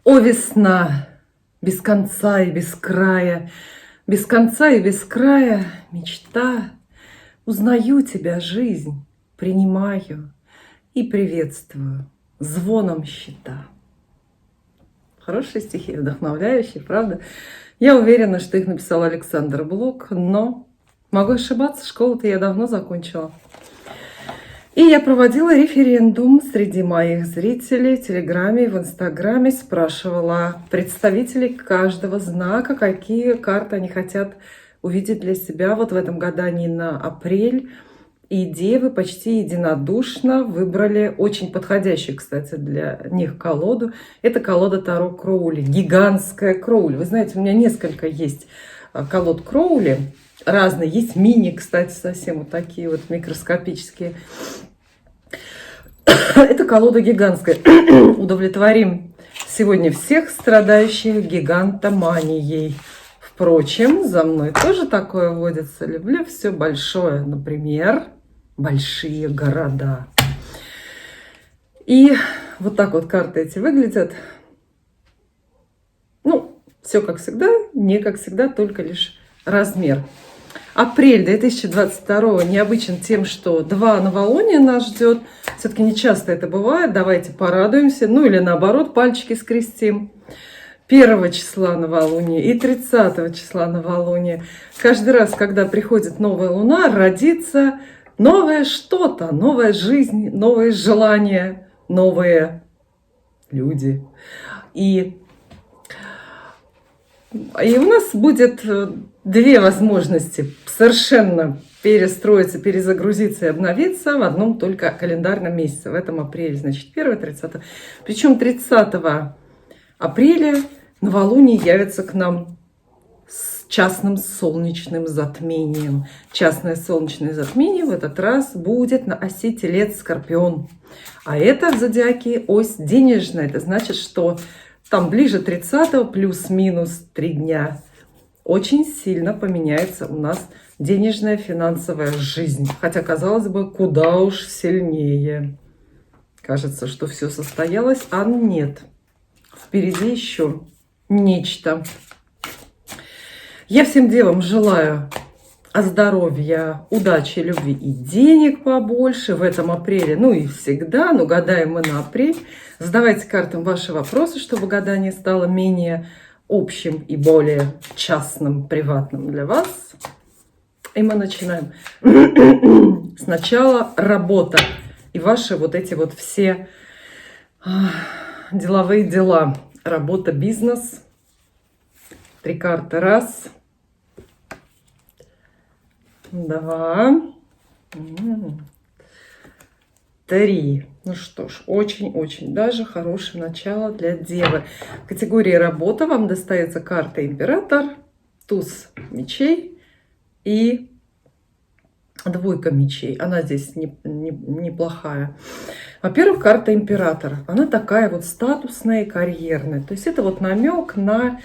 О, весна, без конца и без края, без конца и без края мечта. Узнаю тебя, жизнь, принимаю и приветствую звоном щита. Хорошие стихи, вдохновляющие, правда? Я уверена, что их написал Александр Блок, но могу ошибаться, школу-то я давно закончила. И я проводила референдум среди моих зрителей в Телеграме и в Инстаграме, спрашивала представителей каждого знака, какие карты они хотят увидеть для себя вот в этом гадании на апрель. И девы почти единодушно выбрали очень подходящую, кстати, для них колоду. Это колода Таро Кроули, гигантская Кроули. Вы знаете, у меня несколько есть колод Кроули, разные. Есть мини, кстати, совсем вот такие вот микроскопические. Это колода гигантская. Удовлетворим сегодня всех страдающих гигантоманией. Впрочем, за мной тоже такое водится. Люблю все большое. Например, большие города. И вот так вот карты эти выглядят. Ну, все как всегда, не как всегда, только лишь размер. Апрель 2022 необычен тем, что два новолуния нас ждет. Все-таки не часто это бывает. Давайте порадуемся. Ну или наоборот, пальчики скрестим. 1 числа новолуния и 30 числа новолуния. Каждый раз, когда приходит новая луна, родится новое что-то, новая жизнь, новые желания, новые люди. И у нас будет две возможности совершенно перестроиться, перезагрузиться и обновиться в одном только календарном месяце, в этом апреле. Значит, 1-30. Причем 30 апреля новолуние явится к нам с частным солнечным затмением. Частное солнечное затмение в этот раз будет на оси Телец-Скорпион. А это в зодиаке ось денежная. Это значит, что там ближе 30-го плюс-минус 3 дня очень сильно поменяется у нас денежная финансовая жизнь. Хотя, казалось бы, куда уж сильнее. Кажется, что все состоялось, а нет. Впереди еще нечто. Я всем девам желаю здоровья, удачи, любви и денег побольше в этом апреле. Ну и всегда, но гадаем мы на апрель. Задавайте картам ваши вопросы, чтобы гадание стало менее общим и более частным, приватным для вас. И мы начинаем. Сначала работа и ваши вот эти вот все деловые дела. Работа, бизнес. 3 карты. 1, 2, 3. Ну что ж, очень-очень даже хорошее начало для девы. В категории работа вам достается карта Император, туз мечей и 2 мечей. Она здесь неплохая. Во-первых, карта Императора. Она такая вот статусная и карьерная. То есть это вот намек на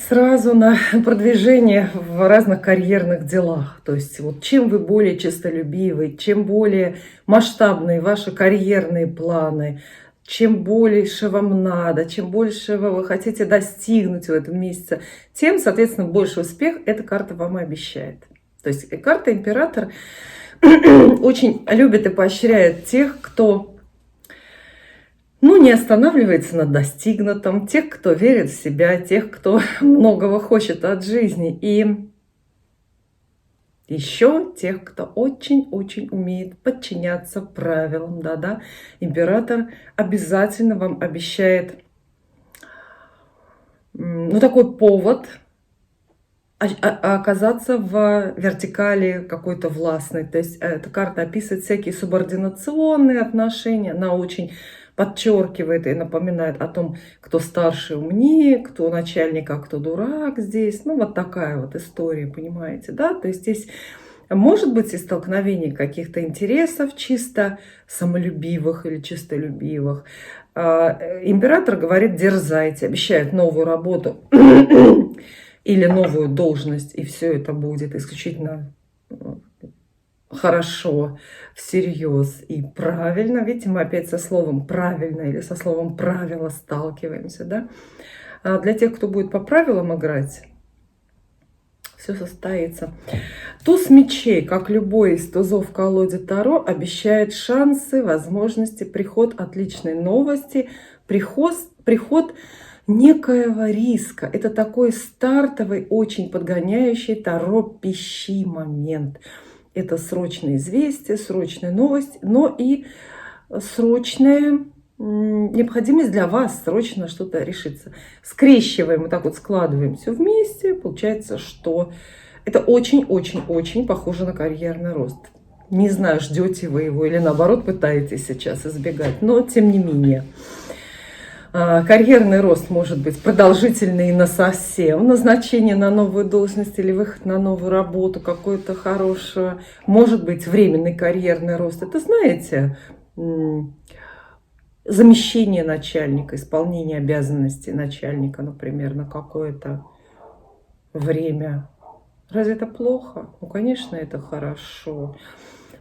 сразу на продвижение в разных карьерных делах. То есть вот чем вы более честолюбивы, чем более масштабные ваши карьерные планы, чем больше вам надо, чем больше вы хотите достигнуть в этом месяце, тем, соответственно, больше успех эта карта вам и обещает. То есть карта Император очень любит и поощряет тех, кто не останавливается на достигнутом, тех, кто верит в себя, тех, кто многого хочет от жизни. И еще тех, кто очень-очень умеет подчиняться правилам. Да-да, Император обязательно вам обещает такой повод оказаться в вертикали какой-то властной. То есть эта карта описывает всякие субординационные отношения. Она очень подчеркивает и напоминает о том, кто старше, умнее, кто начальник, а кто дурак здесь. Ну, вот такая вот история, понимаете, да? То есть здесь может быть и столкновение каких-то интересов чисто самолюбивых или чистолюбивых. Император говорит, дерзайте, обещает новую работу или новую должность, и все это будет исключительно хорошо, всерьез и правильно. Видите, мы опять со словом правильно или со словом правило сталкиваемся, да? А для тех, кто будет по правилам играть, все состоится. Туз мечей, как любой из тузов в колоде Таро, обещает шансы, возможности, приход отличной новости, приход некоего риска. Это такой стартовый, очень подгоняющий Таро пищи момент. Это срочное известие, срочная новость, но и срочная необходимость для вас срочно что-то решиться. Скрещиваем, вот так вот складываем все вместе. Получается, что это очень-очень-очень похоже на карьерный рост. Не знаю, ждете вы его или наоборот пытаетесь сейчас избегать, но тем не менее. Карьерный рост может быть продолжительный на совсем, назначение на новую должность или выход на новую работу, какое-то хорошее. Может быть временный карьерный рост. Это, знаете, замещение начальника, исполнение обязанностей начальника, например, на какое-то время. Разве это плохо? Ну, конечно, это хорошо.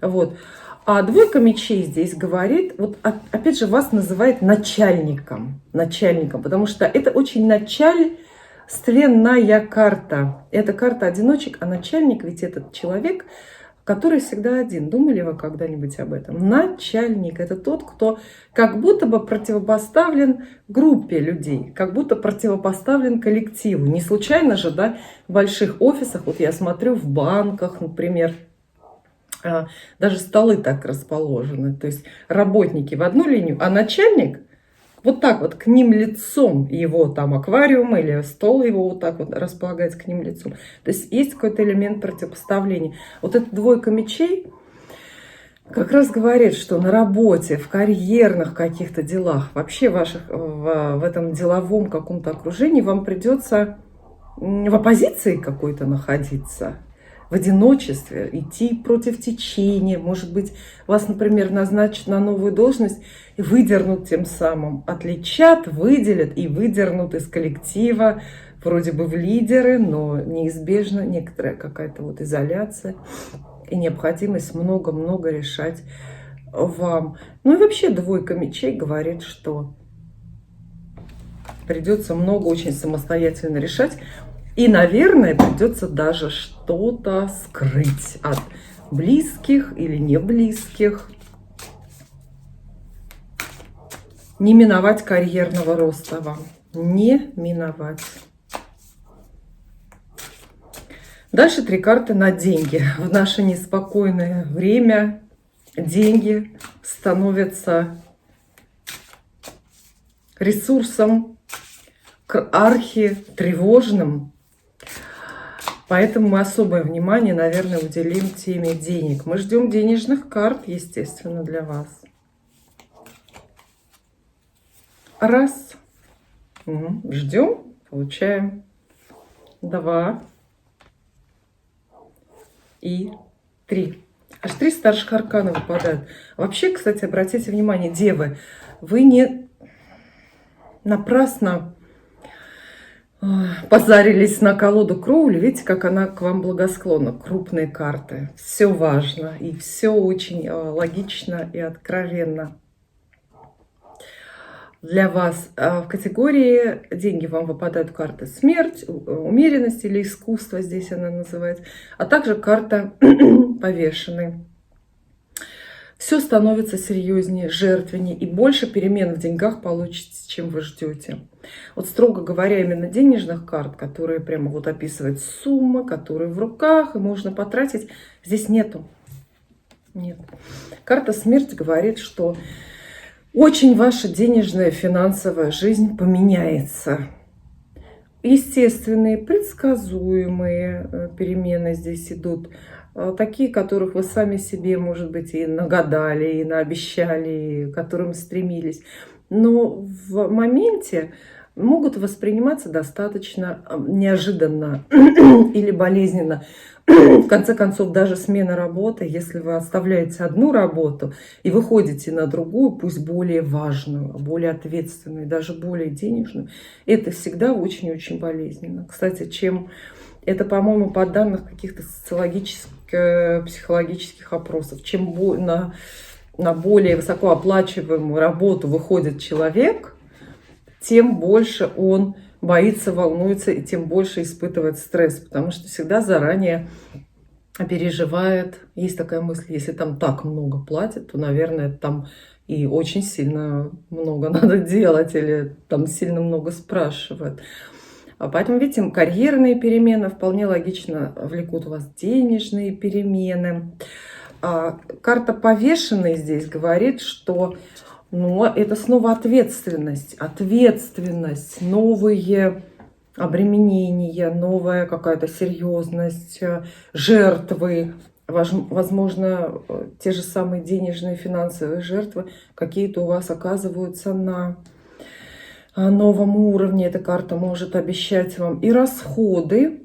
Вот. А двойка мечей здесь говорит, вот опять же вас называет начальником, потому что это очень начальственная карта. Это карта одиночек, а начальник ведь этот человек, который всегда один. Думали вы когда-нибудь об этом? Начальник – это тот, кто как будто бы противопоставлен группе людей, как будто противопоставлен коллективу. Не случайно же, да, в больших офисах, вот я смотрю в банках, например, даже столы так расположены. То есть работники в одну линию, а начальник вот так вот к ним лицом, его там аквариум или стол его вот так вот располагается к ним лицом. То есть есть какой-то элемент противопоставления. Вот эта двойка мечей как раз говорит, что на работе, в карьерных каких-то делах, вообще в этом деловом каком-то окружении вам придется в оппозиции какой-то находиться, в одиночестве, идти против течения. Может быть, вас, например, назначат на новую должность и выдернут тем самым, отличат, выделят и выдернут из коллектива, вроде бы в лидеры, но неизбежно некоторая какая-то вот изоляция и необходимость много-много решать вам. Ну и вообще двойка мечей говорит, что придется много очень самостоятельно решать. И, наверное, придется даже что-то скрыть от близких или не близких. Не миновать карьерного роста вам. Не миновать. Дальше 3 карты на деньги. В наше неспокойное время деньги становятся ресурсом архитревожным. Поэтому мы особое внимание, наверное, уделим теме денег. Мы ждем денежных карт, естественно, для вас. Раз. Ждем, получаем. 2. И 3. Аж 3 старших аркана выпадают. Вообще, кстати, обратите внимание, девы, вы не напрасно позарились на колоду Кроули. Видите, как она к вам благосклонна. Крупные карты. Все важно. И все очень логично и откровенно для вас. В категории деньги вам выпадают карты смерть, умеренность или искусство, здесь она называется, а также карта повешенной. Все становится серьезнее, жертвеннее и больше перемен в деньгах получите, чем вы ждете. Вот строго говоря, именно денежных карт, которые прямо вот описывают суммы, которые в руках и можно потратить, здесь нету. Нет. Карта смерть говорит, что очень ваша денежная финансовая жизнь поменяется. Естественные, предсказуемые перемены здесь идут. Такие, которых вы сами себе, может быть, и нагадали, и наобещали, и к которым стремились. Но в моменте могут восприниматься достаточно неожиданно или болезненно. В конце концов, даже смена работы, если вы оставляете одну работу и выходите на другую, пусть более важную, более ответственную, даже более денежную, это всегда очень-очень болезненно. Кстати, чем Это, по-моему, по данным каких-то социологических, психологических опросов. Чем на более высокооплачиваемую работу выходит человек, тем больше он боится, волнуется и тем больше испытывает стресс, потому что всегда заранее переживает. Есть такая мысль, если там так много платят, то, наверное, там и очень сильно много надо делать или там сильно много спрашивают. А поэтому, видите, карьерные перемены вполне логично влекут у вас денежные перемены. Карта повешенной здесь говорит, что это снова ответственность, новые обременения, новая какая-то серьезность, жертвы, возможно, те же самые денежные, финансовые жертвы какие-то у вас оказываются на новом уровне. Эта карта может обещать вам и расходы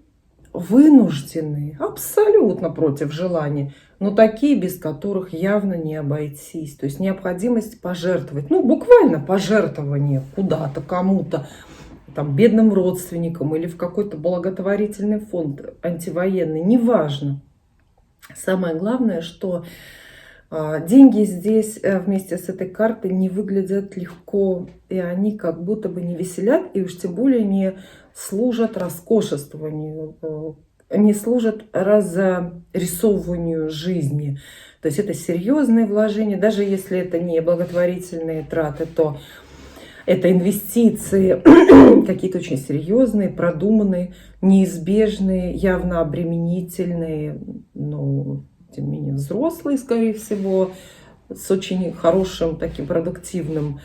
вынужденные, абсолютно против желания, но такие, без которых явно не обойтись. То есть необходимость пожертвовать, буквально пожертвование куда-то, кому-то, там, бедным родственникам или в какой-то благотворительный фонд антивоенный, неважно. Самое главное, что деньги здесь вместе с этой картой не выглядят легко, и они как будто бы не веселят, и уж тем более не служат роскошествованию, не служат разрисовыванию жизни. То есть это серьезные вложения, даже если это не благотворительные траты, то это инвестиции какие-то очень серьезные, продуманные, неизбежные, явно обременительные, но тем не менее взрослые, скорее всего, с очень хорошим, таким продуктивным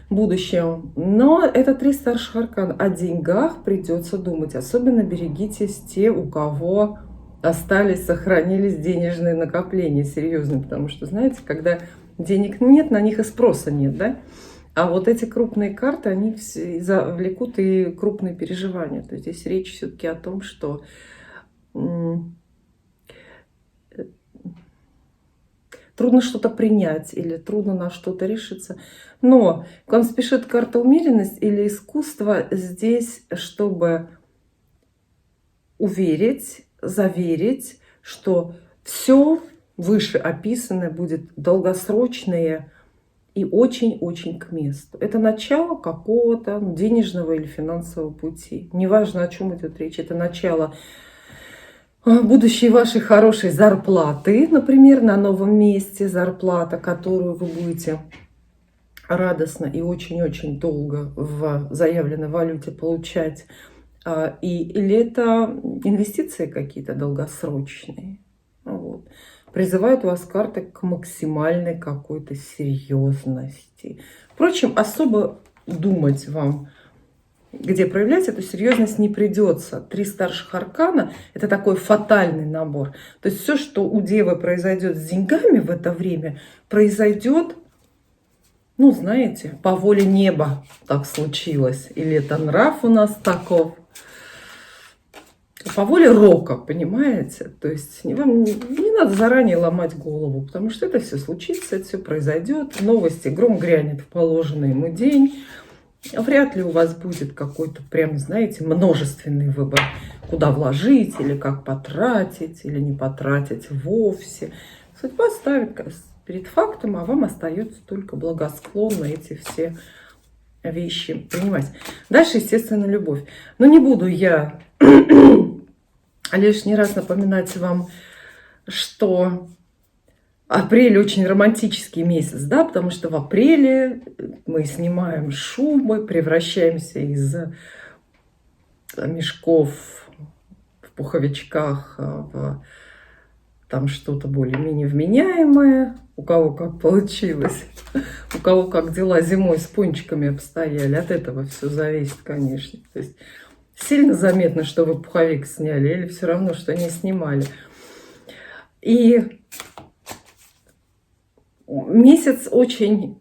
будущем. Но это 3 старших аркана. О деньгах придется думать. Особенно берегитесь те, у кого остались, сохранились денежные накопления серьезные. Потому что, знаете, когда денег нет, на них и спроса нет, да? А вот эти крупные карты, они влекут и крупные переживания. То есть здесь речь все-таки о том, что трудно что-то принять или трудно на что-то решиться. Но к вам спешит карта умеренность или искусство здесь, чтобы уверить, заверить, что все вышеописанное будет долгосрочное и очень-очень к месту. Это начало какого-то денежного или финансового пути. Неважно, о чем идет речь. Это начало будущей вашей хорошей зарплаты, например, на новом месте, зарплата, которую вы будете радостно и очень-очень долго в заявленной валюте получать. Или это инвестиции какие-то долгосрочные. Вот. Призывают вас карты к максимальной какой-то серьезности. Впрочем, особо думать вам, где проявлять эту серьезность, не придется. 3 старших аркана – это такой фатальный набор. То есть все, что у Девы произойдет с деньгами в это время, произойдет, знаете, по воле неба так случилось. Или это нрав у нас таков. По воле рока, понимаете? То есть вам не надо заранее ломать голову, потому что это все случится, это все произойдет. Новости, гром грянет в положенный ему день. Вряд ли у вас будет какой-то прям, знаете, множественный выбор, куда вложить, или как потратить, или не потратить вовсе. Судьба ставит перед фактом, а вам остается только благосклонно эти все вещи принимать. Дальше, естественно, любовь. Но не буду я лишний раз напоминать вам, что апрель очень романтический месяц, да, потому что в апреле мы снимаем шубы, превращаемся из мешков в пуховичках в там что-то более-менее вменяемое, у кого как получилось, у кого как дела зимой с пончиками обстояли, от этого все зависит, конечно. То есть сильно заметно, что вы пуховик сняли, или все равно, что не снимали. И месяц очень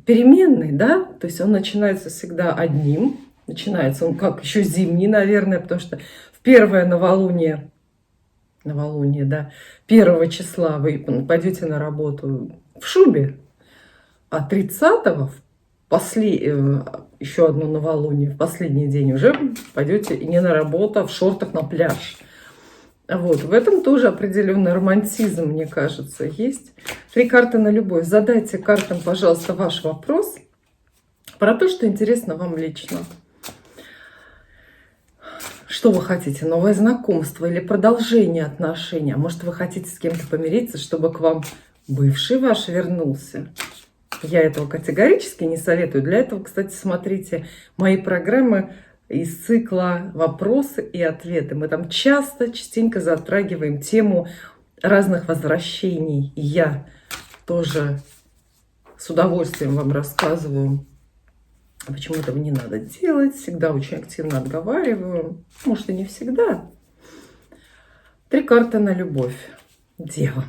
переменный, да, то есть он начинается всегда одним, начинается он как еще зимний, наверное, потому что в первое новолуние, да, 1 числа вы пойдете на работу в шубе, а 30-го еще одно новолуние, в последний день уже пойдете не на работу, а в шортах на пляж. Вот, в этом тоже определенный романтизм, мне кажется, есть. 3 карты на любовь. Задайте картам, пожалуйста, ваш вопрос про то, что интересно вам лично. Что вы хотите? Новое знакомство или продолжение отношений? А может, вы хотите с кем-то помириться, чтобы к вам бывший ваш вернулся? Я этого категорически не советую. Для этого, кстати, смотрите мои программы из цикла «Вопросы и ответы». Мы там частенько затрагиваем тему разных возвращений. И я тоже с удовольствием вам рассказываю, почему этого не надо делать. Всегда очень активно отговариваю. Может, и не всегда. 3 карты на любовь. Дева.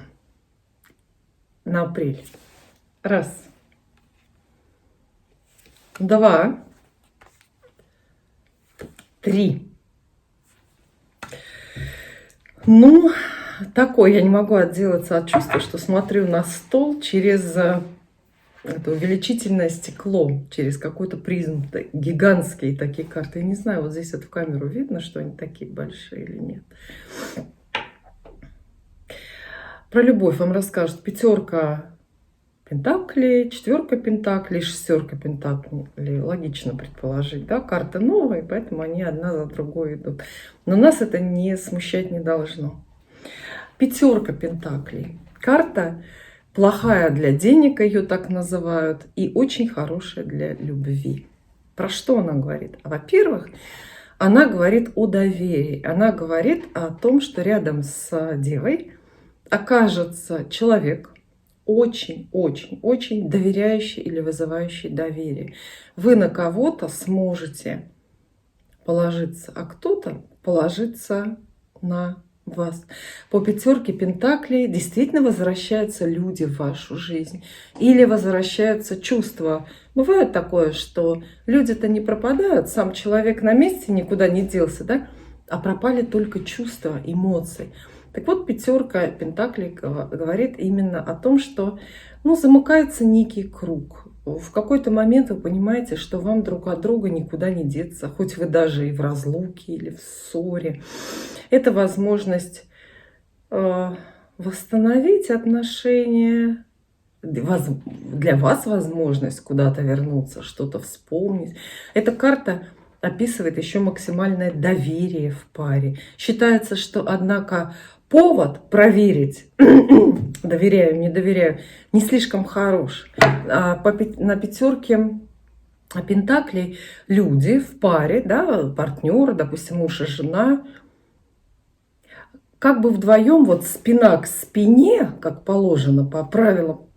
На апрель. 1, 2, 3. Ну, такой, я не могу отделаться от чувства, что смотрю на стол через это увеличительное стекло, через какую-то призму. Гигантские такие карты. Я не знаю, вот здесь вот в камеру видно, что они такие большие или нет. Про любовь вам расскажут 5 пентаклей, 4 пентаклей, 6 пентаклей. Логично предположить, да? Карты новые, поэтому они одна за другой идут. Но нас это не смущать не должно. 5 пентаклей. Карта плохая для денег, ее так называют, и очень хорошая для любви. Про что она говорит? Во-первых, она говорит о доверии. Она говорит о том, что рядом с девой окажется человек, очень-очень-очень доверяющий или вызывающий доверие. Вы на кого-то сможете положиться, а кто-то положиться на вас. По 5 пентаклей действительно возвращаются люди в вашу жизнь. Или возвращаются чувства. Бывает такое, что люди-то не пропадают, сам человек на месте никуда не делся, да? А пропали только чувства, эмоции. Так вот, 5 пентаклей говорит именно о том, что замыкается некий круг. В какой-то момент вы понимаете, что вам друг от друга никуда не деться, хоть вы даже и в разлуке или в ссоре. Это возможность восстановить отношения, для вас возможность куда-то вернуться, что-то вспомнить. Эта карта описывает еще максимальное доверие в паре. Считается, что, однако, повод проверить, доверяю, не доверяю, не слишком хорош. На 5 пентаклей люди в паре, да, партнеры, допустим, муж и жена, как бы вдвоем, вот спина к спине, как положено по правилам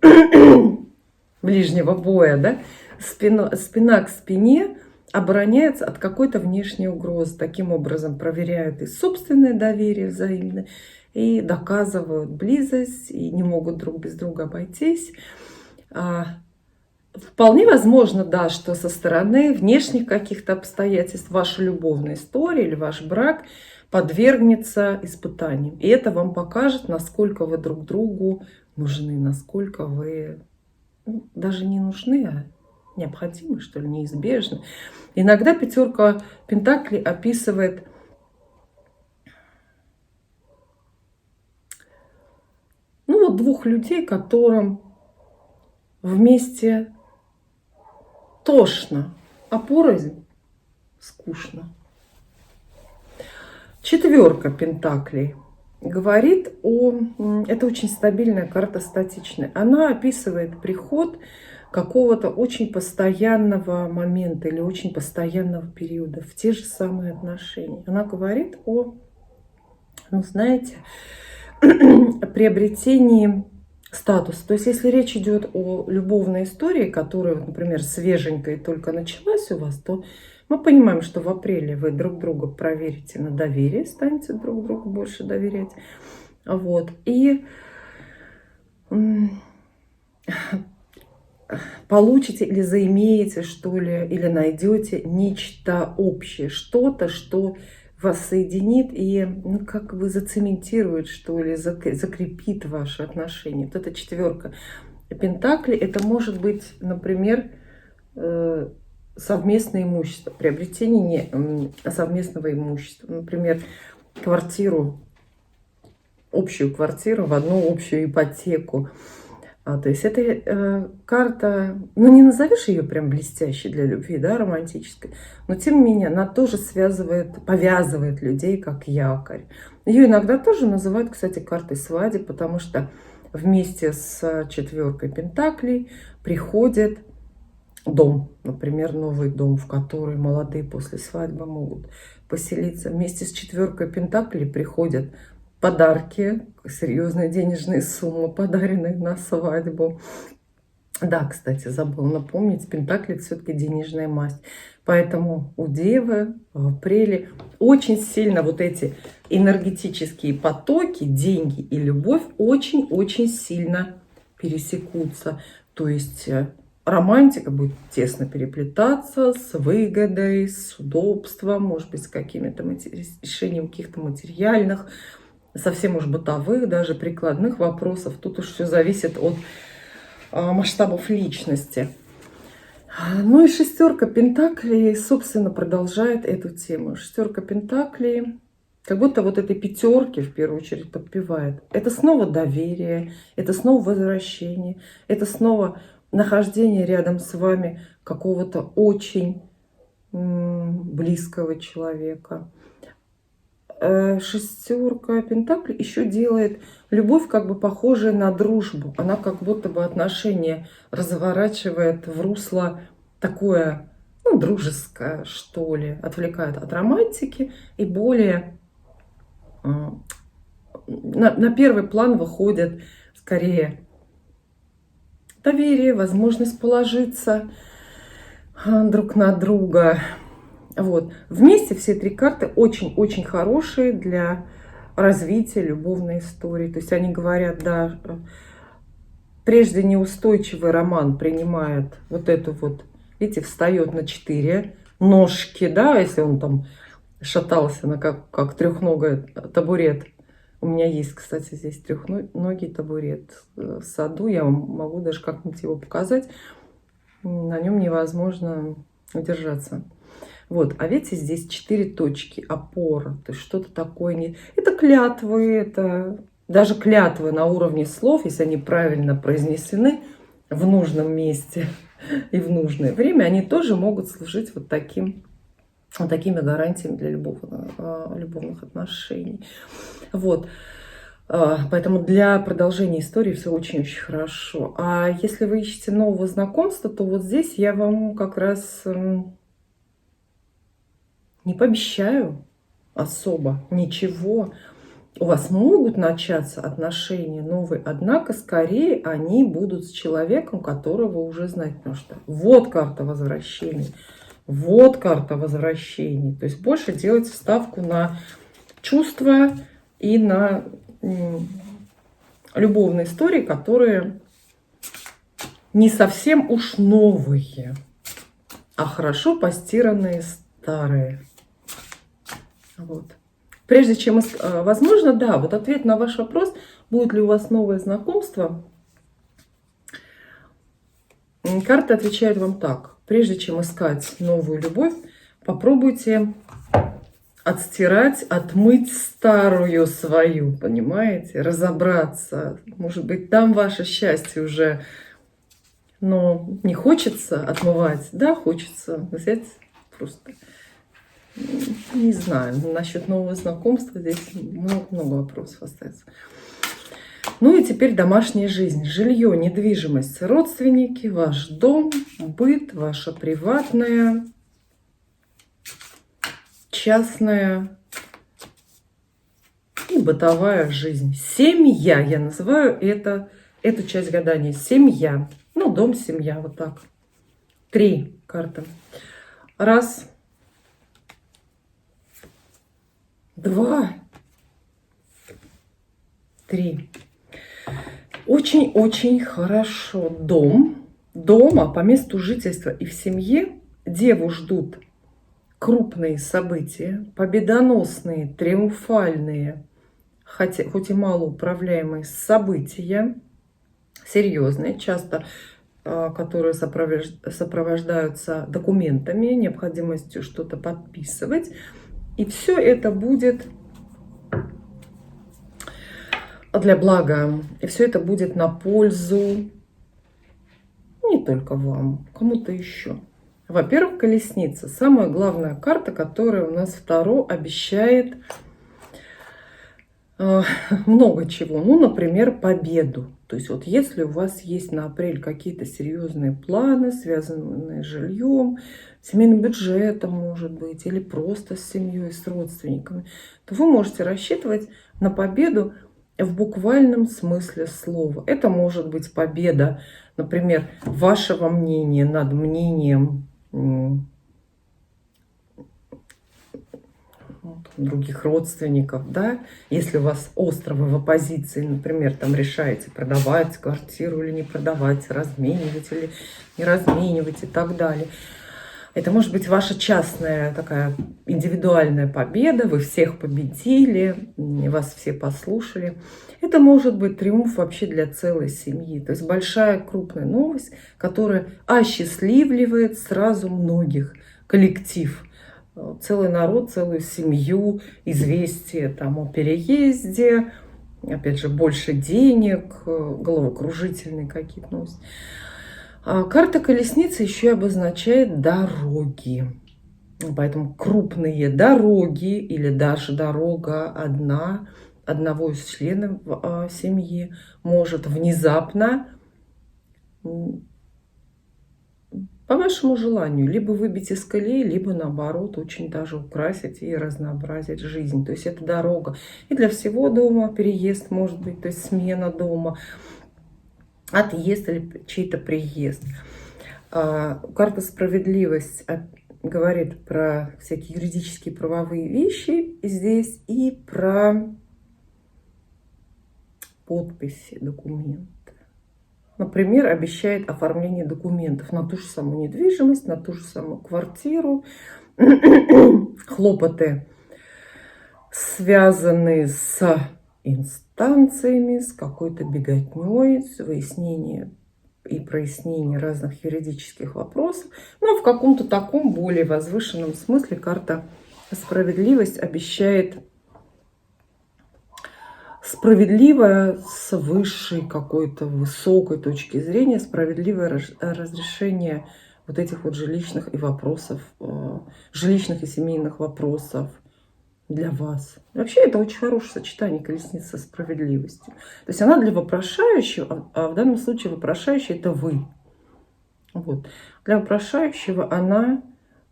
ближнего боя, да, спина к спине обороняется от какой-то внешней угрозы. Таким образом проверяют и собственное доверие взаимное, и доказывают близость, и не могут друг без друга обойтись. Вполне возможно, да, что со стороны внешних каких-то обстоятельств ваша любовная история или ваш брак подвергнется испытаниям. И это вам покажет, насколько вы друг другу нужны, насколько вы даже не нужны, а необходимы, что ли, неизбежны. Иногда 5 пентаклей описывает двух людей, которым вместе тошно, а порознь скучно. 4 пентаклей говорит о... Это очень стабильная карта, статичная. Она описывает приход какого-то очень постоянного момента или очень постоянного периода в те же самые отношения. Она говорит о, знаете, приобретении статуса. То есть, если речь идет о любовной истории, которая, например, свеженькая и только началась у вас, то мы понимаем, что в апреле вы друг друга проверите на доверие, станете друг другу больше доверять. Вот. И получите или заимеете, что ли, или найдете нечто общее, что-то, что вас соединит и как бы зацементирует, что ли, закрепит ваши отношения. Вот эта 4 пентаклей, это может быть, например, совместное имущество, приобретение совместного имущества. Например, квартиру, общую квартиру в одну общую ипотеку. То есть это карта, ну не назовешь ее прям блестящей для любви, да, романтической, но тем не менее она тоже связывает, повязывает людей как якорь. Ее иногда тоже называют, кстати, картой свадьбы, потому что вместе с четверкой пентаклей приходит дом, например, новый дом, в который молодые после свадьбы могут поселиться. Вместе с четверкой пентаклей приходят подарки, серьезные денежные суммы, подаренные на свадьбу. Да, кстати, забыла напомнить, пентакли все-таки денежная масть. Поэтому у Девы в апреле очень сильно вот эти энергетические потоки, деньги и любовь очень-очень сильно пересекутся. То есть романтика будет тесно переплетаться с выгодой, с удобством, может быть, с какими-то решением каких-то материальных, совсем уж бытовых, даже прикладных вопросов. Тут уж все зависит от масштабов личности. Ну и шестерка пентаклей, собственно, продолжает эту тему. Шестерка пентаклей как будто вот этой пятерки в первую очередь подпевает. Это снова доверие, это снова возвращение, это снова нахождение рядом с вами какого-то очень близкого человека. Шестерка пентаклей еще делает любовь как бы похожая на дружбу. Она как будто бы отношения разворачивает в русло такое, ну, дружеское, что ли. Отвлекает от романтики и более на первый план выходит скорее доверие, возможность положиться друг на друга. Вот. Вместе все три карты очень-очень хорошие для развития любовной истории. То есть они говорят, да, прежде неустойчивый роман принимает вот эту вот, видите, встает на 4 ножки, да, если он там шатался на как трехногий табурет. У меня есть, кстати, здесь трехногий табурет в саду. Я вам могу даже как-нибудь его показать. На нем невозможно удержаться. Вот, а видите, здесь 4 точки, опора, то есть что-то такое. Не... Это клятвы, это даже клятвы на уровне слов, если они правильно произнесены в нужном месте и в нужное время, они тоже могут служить вот такими гарантиями для любовных отношений. Вот. Поэтому для продолжения истории все очень-очень хорошо. А если вы ищете нового знакомства, то вот здесь я вам как раз не пообещаю особо ничего. У вас могут начаться отношения новые, однако скорее они будут с человеком, которого вы уже знаете. Потому что вот карта возвращений. Вот карта возвращений. То есть больше делайте ставку на чувства и на любовные истории, которые не совсем уж новые, а хорошо постиранные старые. Вот. Прежде чем, возможно, да, вот ответ на ваш вопрос, будет ли у вас новое знакомство, карты отвечают вам так. Прежде чем искать новую любовь, попробуйте отстирать, отмыть старую свою, понимаете, разобраться. Может быть, там ваше счастье уже, но не хочется отмывать, да, хочется взять просто... Не знаю, насчет нового знакомства здесь много вопросов остается. Ну и теперь домашняя жизнь. Жилье, недвижимость, родственники, ваш дом, быт, ваша приватная, частная и бытовая жизнь. Семья, я называю эту часть гадания. Семья. Ну, дом, семья, вот так. 3 карты. 1, 2, 3. Очень-очень хорошо. Дома по месту жительства и в семье Деву ждут крупные события, победоносные, триумфальные, хоть и малоуправляемые события, серьезные, часто которые сопровождаются документами, необходимостью что-то подписывать. И все это будет для блага. И все это будет на пользу не только вам, кому-то еще. Во-первых, колесница. Самая главная карта, которая у нас в Таро обещает много чего. Ну, например, победу. То есть вот если у вас есть на апрель какие-то серьезные планы, связанные с жильем, семейным бюджетом, может быть, или просто с семьей, с родственниками, то вы можете рассчитывать на победу в буквальном смысле слова. Это может быть победа, например, вашего мнения над мнением других родственников, да, если у вас остро вы в оппозиции, например, там решаете продавать квартиру или не продавать, разменивать или не разменивать и так далее. Это может быть ваша частная такая индивидуальная победа, вы всех победили, вас все послушали. Это может быть триумф вообще для целой семьи. То есть большая крупная новость, которая осчастливливает сразу многих, коллектив, целый народ, целую семью, известие там о переезде, опять же, больше денег, головокружительные какие-то новости. Карта колесницы еще и обозначает дороги. Поэтому крупные дороги или даже дорога одного из членов семьи может внезапно, по вашему желанию, либо выбить из колеи, либо наоборот очень даже украсить и разнообразить жизнь. То есть это дорога и для всего дома, переезд может быть, то есть смена дома, отъезд или чей-то приезд. Карта справедливость говорит про всякие юридические правовые вещи здесь и про подписи, документы. Например, обещает оформление документов на ту же самую недвижимость, на ту же самую квартиру. Хлопоты, связанные с инстанциями, с какой-то беготней, с выяснением и прояснением разных юридических вопросов. Но в каком-то таком более возвышенном смысле карта справедливость обещает справедливое с высшей какой-то высокой точки зрения, справедливое разрешение вот этих вот жилищных и вопросов, жилищных и семейных вопросов для вас. Вообще это очень хорошее сочетание колесницы со справедливостью. То есть она для вопрошающего, а в данном случае вопрошающий это вы. Вот. Для вопрошающего она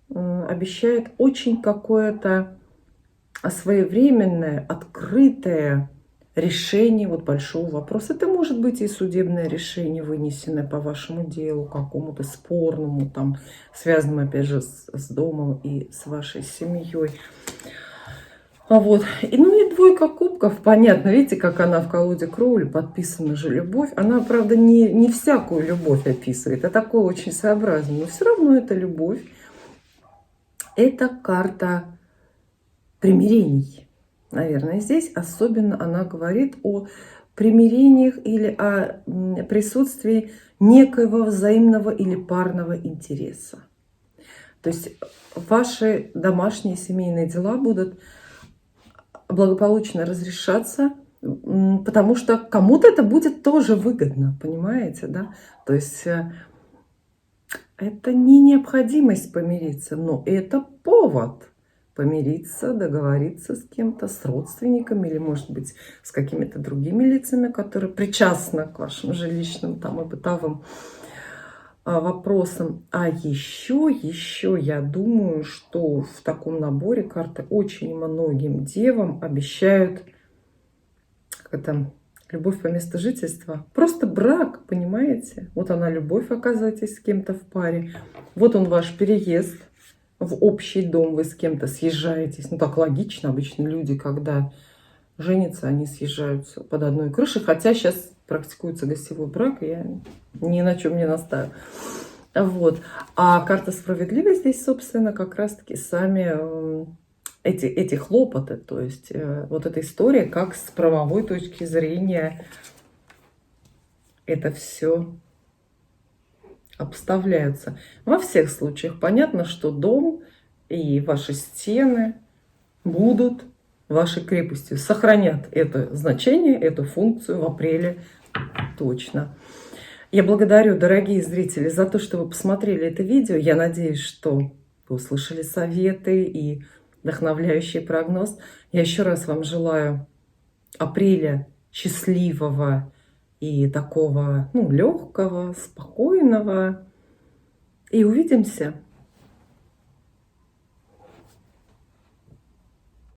обещает очень какое-то своевременное, открытое решение вот большого вопроса. Это может быть и судебное решение, вынесенное по вашему делу, какому-то спорному, там, связанному, опять же, с домом и с вашей семьей. Вот. Ну и двойка кубков, понятно, видите, как она в колоде Кроули подписана же любовь. Она, правда, не всякую любовь описывает, а такую очень своеобразную, но все равно это любовь. Это карта примирений. Наверное, здесь особенно она говорит о примирениях или о присутствии некоего взаимного или парного интереса. То есть ваши домашние семейные дела будут благополучно разрешаться, потому что кому-то это будет тоже выгодно, понимаете, да? То есть это не необходимость помириться, но это повод помириться, договориться с кем-то, с родственниками или, может быть, с какими-то другими лицами, которые причастны к вашим жилищным там, и бытовым вопросам. А еще я думаю, что в таком наборе карты очень многим девам обещают любовь по месту жительства. Просто брак, понимаете? Вот она любовь, оказываетесь с кем-то в паре. Вот он ваш переезд в общий дом, вы с кем-то съезжаетесь. Ну так логично, обычно люди, когда женятся, они съезжаются под одной крышей. Хотя сейчас практикуется гостевой брак, и я ни на чем не настаиваю. Вот. А карта справедливости здесь, собственно, как раз-таки сами эти хлопоты. То есть вот эта история, как с правовой точки зрения это все обставляются. Во всех случаях понятно, что дом и ваши стены будут вашей крепостью, сохранят это значение, эту функцию в апреле точно. Я благодарю, дорогие зрители, за то, что вы посмотрели это видео. Я надеюсь, что вы услышали советы и вдохновляющий прогноз. Я еще раз вам желаю апреля счастливого и такого, легкого, спокойного. И увидимся